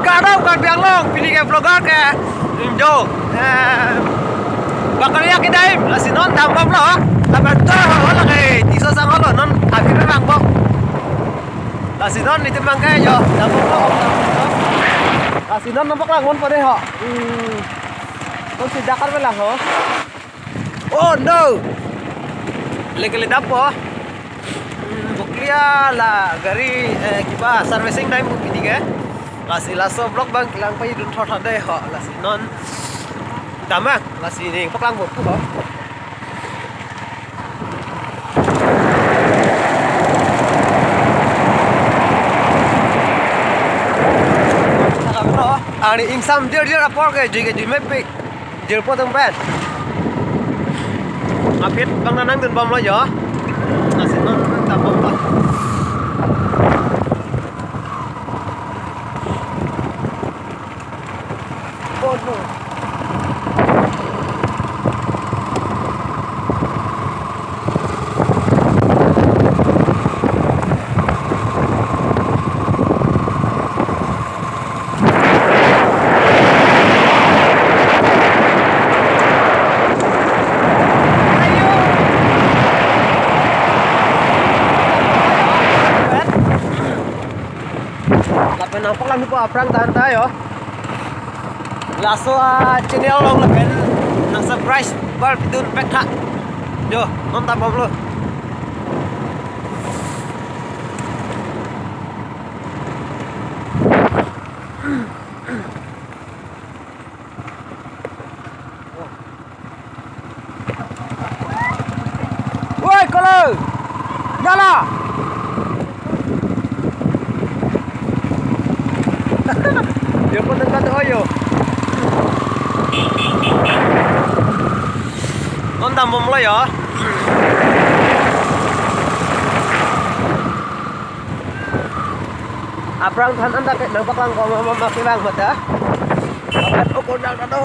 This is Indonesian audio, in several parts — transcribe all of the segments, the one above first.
cả đâu cả tiếng luôn vì cái vlogger kìa jo bakal ya kita là xin non tam bom lo tapi tu là cái tí số sang lo non abi mấy bang bom là xin non itu bang cái jo tam bom lo là xin non nampak lah ngon pada ho non si dakar belang ho oh no lagi dapo buklia là gari kiba servicing time ini ke là si là so block bang kilang pai dun thot đây họ là si non tamang là si ni pak lang một ku ho ani insam dia rapor ke jadi mepik jer potong pen apit bang nanang dun bom lo yo là si non tam bom ta bono nampak lang po aprang tahan tayo laso channel long lapen ng surprise bar bidun pekha yo non tambom lo woi kalau nyala dia pun dekat oyo. Non tambom lo ya. Aprang than anda ke nang paklang ko maki bang mata. Apat o kodang na do.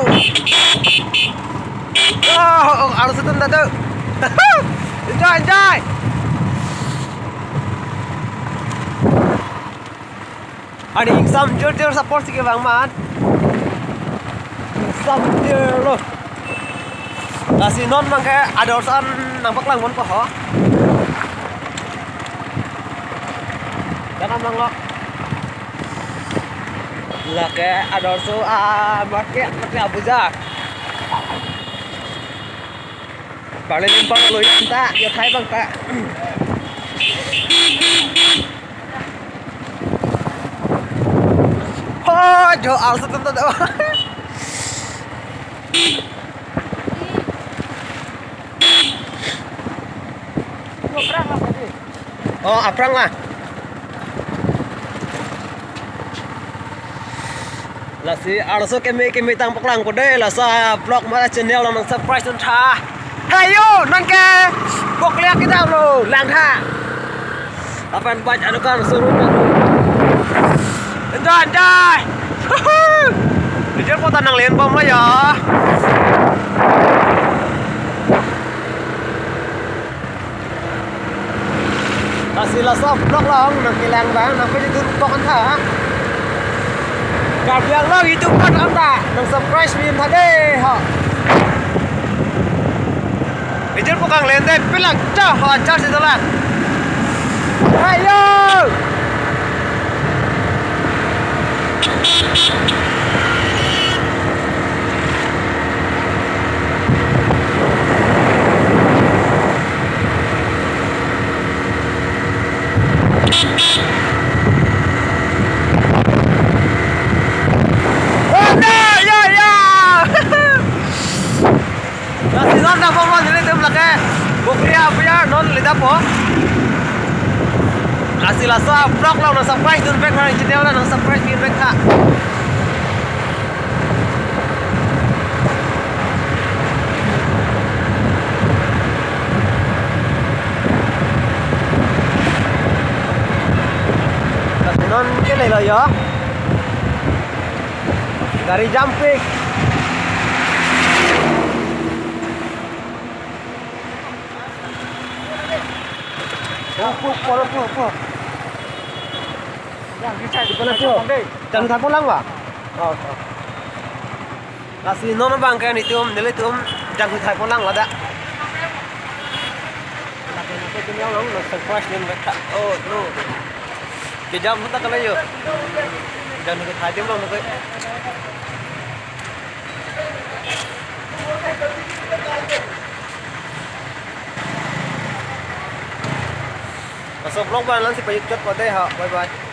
Oh, harus itu na do. Enjoy. Ada insam jor support sih bang man. Insam jor lo. Kasih non mang kayak ada urusan nampak lang mon ko ho. Jangan mang lo. Lah kayak ada urusan market Abuja. Balik limpang lo tak, dia Thai bang tak. Oh, jo alsa tentu dah. Oh, aprang lah. Là si arso kemi tang paklang ko deh là sa vlog ma channel lang surprise non tha. Hayo nan ke boklia kita lo lang tha. Apan baca adukan suruh Enjoy. Dijel po tanang lian bom lah ya. Kasih lah soft block lang nang kilang bang nang pwede dun po kan tha. Kabiang lang YouTube kan anda nang surprise min tadi ha. Dijel po kang lian deh pilang cah ha charge itu lah. Ayo. Non na phong ini tim lake buklia biar non lidah po kasih lasa vlog lah nang surprise dun back nang channel lah nang surprise bin back ka kasih non cái này là gì dari jumping Jangan tak pulang pak? Oh. Kasih non bang kayak nih tuh, nilai tuh jangan tak pulang lah dah. Lagi itu yang orang nak surprise nih mereka. Oh no. Kejam kita kalau yuk. Jangan tak tim long nak. Masuk vlog ban lan si payut cut pada ha. Bye bye.